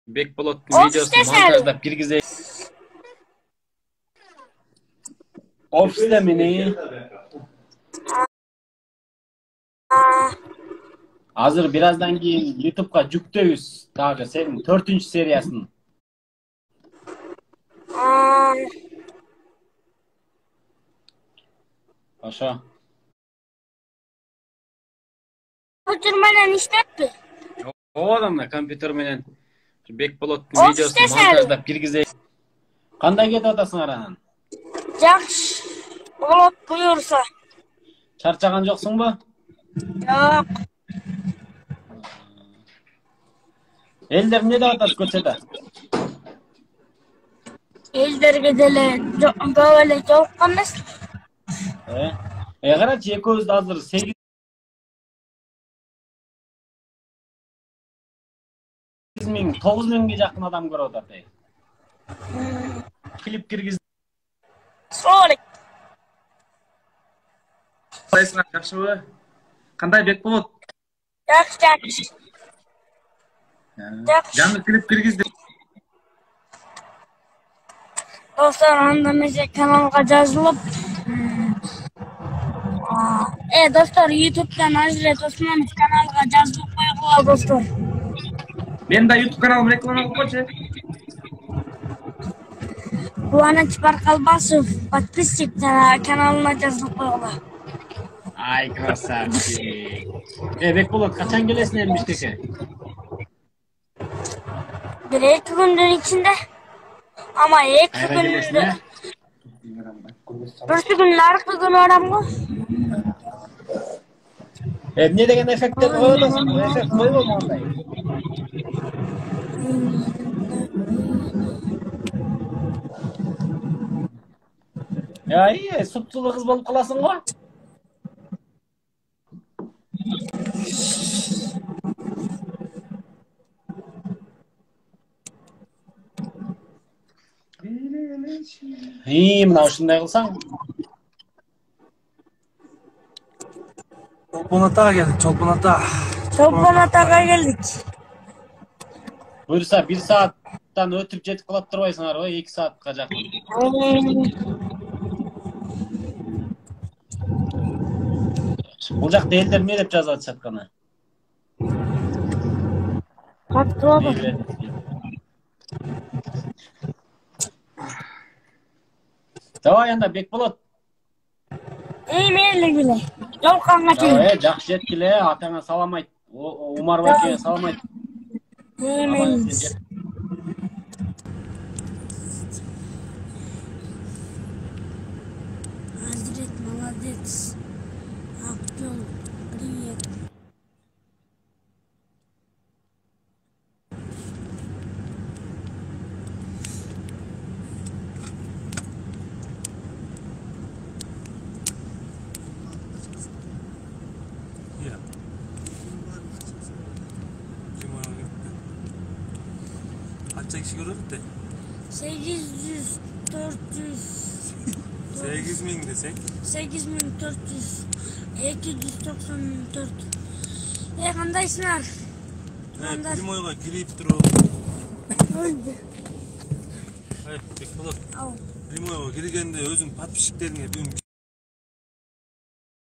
Bekbolot'un videosunu montajlap kirgizeyim. Ofiste mi ne? Hazır birazdan keyin YouTube'ga жүктөйбүz. Dagı senin 4-cü seriyasını. Paşa. Kompüter menen işletpi? O adamla kompüter menen Bekbolot'un videosunu montajlap kirgizeyim. Kандай кетип атасың аранан? Жакшы. Болот буюрса. Чарчаган жоксуңбу? Жок. Элдер эмне деп атат көчөдө? Элдерге деле көп эле жолуккан эмес. Карачы экөөбүз да азыр 8 миң 9 миңге жакын адам көрүп атат. Клип киргиз. Солик. Кайсыңар жакшыбы? Кандай Бекболот? Жакшы. Жаңы клип киргизди. Достор, анда месе каналга жазылып. Достор, YouTube'дан Ажрет Осмонов каналга жазылып койгула достор. Мен да YouTube каналым реклама кылып койчу. Кубаныч Баркалбасов подписчик каналына жазылып койгула. Ай, красавчик. Бекболот, качан келесиң эми Бишкекке? 1-2 күндүн ичинде. Ama 2 күндө. Бүрсү күн аркы күн барам го. Эмне деген эффекттер коёсуң? Эффект койбойбу андай? Ай, суптулуу кыз болуп каласың го. Мына ушундай кылсаң. Чолпон атага келдик, Чолпон ата. Чолпон атага келдик. Буюрса 1 сааттан өтүп жетип калат турбайсыңарбы? 2 саатка жакын. Бул жакта элдер эмне деп жазып атышат кана? Каттыбы? Давай анда Бекболот. Мейли биле. Жолканга чейин. Жакшы жеткиле, атаңа салам айт. Умар байке салам айт. Азрет, молодец. Актер, привет. Kaçta kişi görürdü? 800, 400. 8000 desek. 8400. 294. Kandaysınlar? Primo'ya girip duru. Öldü. Evet, Bekbolot. Al. Primo'ya girgende özün patpişiklerine bir